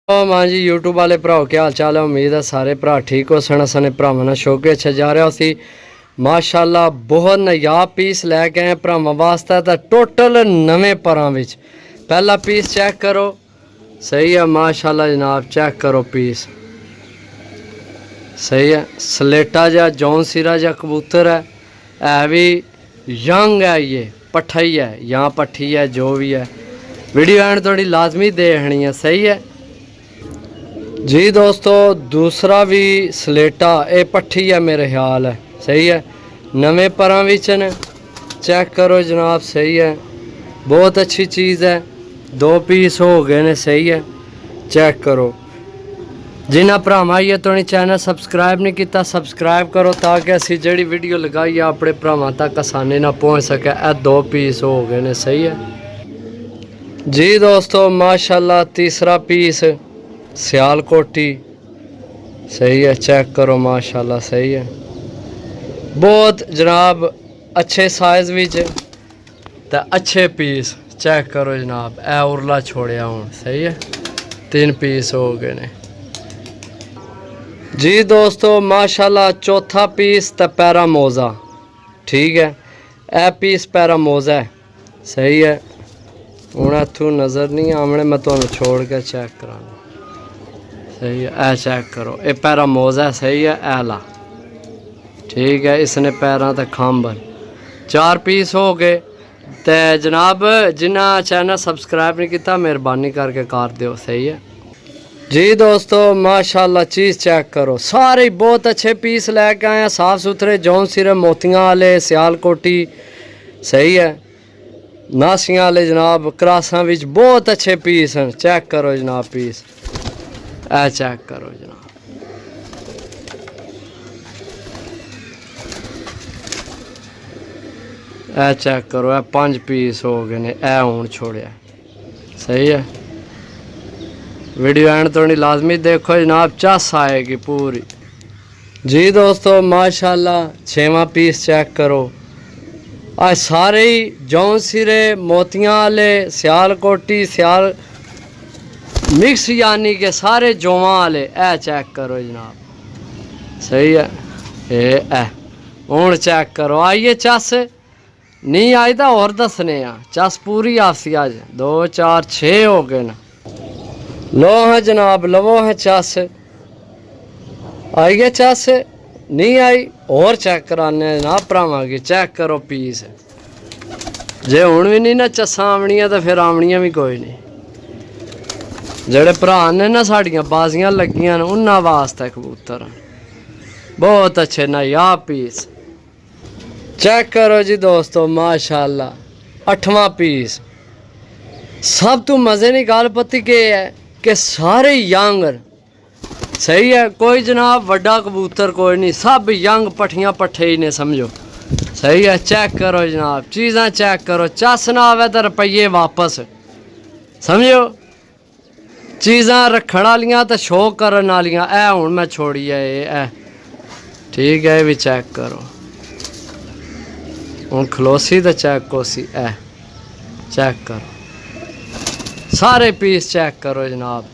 मां जी यूट्यूब वाले भराओ क्या हाल चाल है। उम्मीद है सारे भरा ठीक हो सन। असने भरावां नाल शौके अच्छा जा रहा सी। माशाअल्लाह बहुत नायाब पीस लैके आए भरावां वास्ते तो टोटल नवे परां विच। पहला पीस चेक करो, सही है माशाअल्लाह जनाब। चेक करो पीस सही है। सलेटा जा जौन सिरा जा कबूतर है भी यंग है, ये पट्ठा ही है यहाँ पट्ठी है जो भी है। वीडियो एंड थोड़ी लाजमी देखनी है, सही है जी दोस्तों। दूसरा भी सलेटा ये पट्ठी है मेरे ख्याल है, सही है। नवे परां विच ने, चेक करो जनाब, सही है। बहुत अच्छी चीज़ है। दो पीस हो गए ने, सही है। चेक करो। जिन्हें भरावां ये तो नहीं चैनल सबसक्राइब नहीं किया, सबसक्राइब करो ताकि असी जी वीडियो लगाई अपने भरावां तक आसानी ना पहुँच सके। ए दो पीस हो गए ने, सही है जी दोस्तों। माशाल्लाह तीसरा पीस सियालकोटी, सही है। चेक करो माशाल्लाह, सही है। बहुत जनाब अच्छे साइज विच ते अच्छे पीस। चेक करो जनाब, ए उरला छोड़िया हूँ, सही है। 3 पीस हो गए ने जी दोस्तों माशाल्लाह। चौथा पीस ते पैरा मोजा, ठीक है। ए पीस पैरा मोजा है, सही है। हूँ इथों नज़र नहीं आमने, मैं तुम्हें छोड़ के चेक कराना, सही है। ए चेक करो, ये पैरा मोजा है, सही है। एला ठीक है। इसने पैरा तक खांबर। 4 पीस हो गए। तो जनाब जिन्हें चैनल सबसक्राइब नहीं किया मेहरबानी करके कर दो, सही है जी दोस्तों। माशाल्लाह चीज़ चेक करो, सारे बहुत अच्छे पीस लैके आए हैं, साफ़ सुथरे जौन सिरे मोतियां वाले सियालकोटी, सही है। नासियां वाले जनाब क्रासां विच बहुत अच्छे पीस हैं। चेक करो जनाब पीस, ए चेक करो जनाब। ए चेक करो, ए 5 पीस हो गए ने। ए हूँ छोड़िया, सही है। वीडियो एंड तो नहीं लाजमी देखो जनाब, चस आएगी पूरी जी दोस्तों। माशाल्लाह 6वां पीस चेक करो। आज सारे ही जौन सिरे मोतियां वाले सियालकोटी सियाल मिक्स, यानी कि सारे जौवां वाले। ए चेक करो जनाब, सही है। ए हूँ चेक करो। आइए चस नहीं आई तो और दसने चस पूरी आसी। अज 2 4 6 हो गए ना। लो है जनाब, लवो है चस। आई गया चस, नहीं आई और चेक कराने जनाब भरावां की। चेक करो पीस, जे हुण भी नहीं ना चस्सां आवनियां तो फिर आवनियां भी कोई नहीं। जेड़े भरा ने ना साड़ियां बाजियां लगियां न उन्हां वास्ते कबूतर बहुत अच्छे नायाब पीस। चेक करो जी दोस्तों माशाल्लाह। 8वां पीस। सब तो मज़े की गल पती के है कि सारे यंग, सही है। कोई जनाब वड्डा कबूतर कोई नहीं, सब यंग पट्ठियां पट्ठे ही ने, समझो, सही है। चेक करो जनाब, चीज़ां चेक करो। चस ना आवे तो रुपये वापस, समझो। चीज़ां रखण वालियां तो शो करन वालियां। ए हुण मैं छोड़ी है ए, ठीक है। ये भी चेक करो। हूँ खलोसी तो चेक कोसी। ए चेक करो, सारे पीस चेक करो जनाब।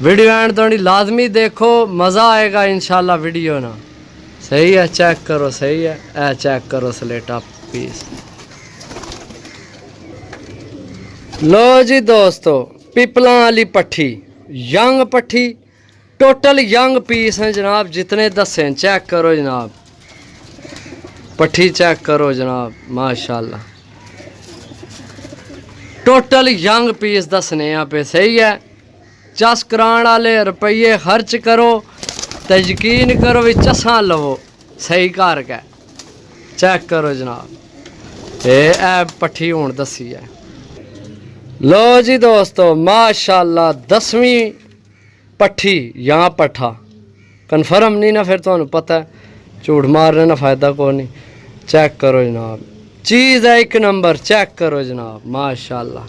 वीडियो एंड तो नहीं लाजमी देखो, मज़ा आएगा इंशाल्लाह वीडियो ना, सही है। चेक करो, सही है। ए चेक करो सलेटा पीस। लो जी दोस्तों पिपलां वाली पट्ठी, यंग पट्ठी, टोटल यंग पीस हैं जनाब जितने दसे। चेक करो जनाब पट्ठी, चेक करो जनाब माशाल्लाह। टोटल यंग पीस दसने यहाँ पे, सही है। चस कराने वाले रुपये खर्च करो तो यकीन करो भी चस्सां लवो, सही कर के। चेक करो जनाब, ए पट्ठी हूँ दसी है। लो जी दोस्तों माशाल्लाह 10वीं पट्ठी यहाँ पट्ठा। कन्फर्म नहीं ना, फिर तो पता है झूठ मारने ना फ़ायदा कोई नहीं। चेक करो जनाब, चीज़ है 1 नंबर। चेक करो जनाब माशाल्लाह,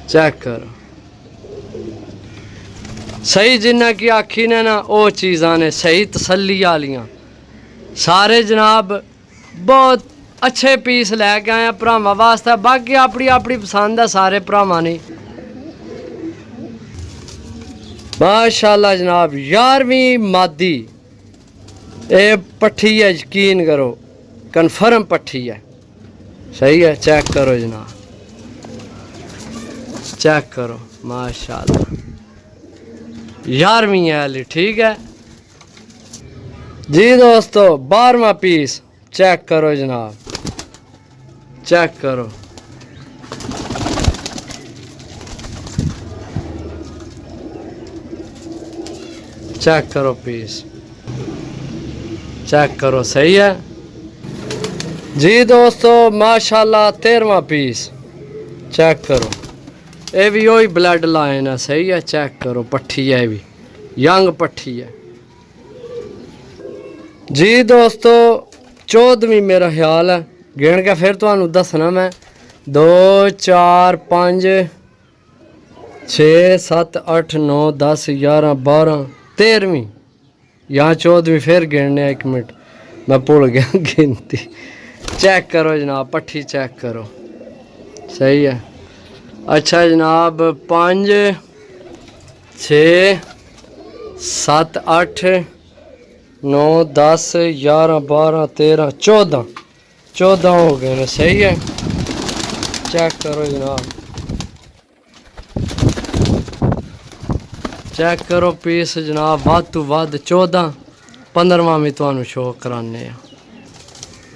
चेक करो। सही जिन्ना की आखी ने ना वो चीज़ां ने, सही तसल्ली वालियां। सारे जनाब बहुत अच्छे पीस लैके आए भरावां वास्ते। बाकी अपनी अपनी पसंद है सारे भरावां ने। माशाल्लाह जनाब 11वीं मादी ये पट्ठी है, यकीन करो कन्फर्म पट्ठी है। सही है, चेक करो जनाब, चेक करो माशाल्लाह 11वीं है अली। ठीक है जी दोस्तों, 12वां पीस चेक करो जनाब, चेक करो। चेक करो पीस, चेक करो। सही है जी दोस्तों माशाल्लाह 13वां पीस चेक करो। ये भी वही ब्लड लाइन है। सही है, चेक करो पट्ठी है, भी यंग पट्ठी है जी दोस्तों। 14वीं मेरा ख्याल है, गिन के फिर तुहानू दसना मैं। 2 4 5 6 7 8 9 10 11 12 13वीं यहाँ 14वीं फिर गिनने। एक मिनट मैं भूल गया गिनती। चेक करो जनाब, पट्ठी चेक करो। सही है। अच्छा जनाब 5 6 7 8 9 10 11 12 13 14 हो गए ना। सही है, चेक करो जनाब, चेक करो पीस जनाब। वध तो वध 14 15वां भी तुहानू शो कराने।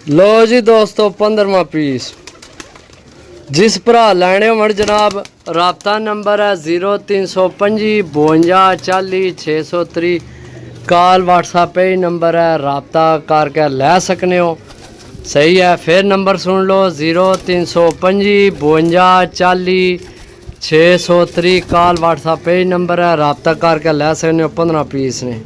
लो जी दोस्तों 15वां पीस। जिस भरा लैने होवन जनाब, राबता नंबर है 0325 52 40 630। कॉल व्हाट्सएप पे ही नंबर है, राबता करके लै सकने हो। सही है, फिर नंबर सुन लो 0325 52 40 630। कॉल व्हाट्सएप पे ही नंबर है, राबता करके लै सकने हो। 15 पीस ने।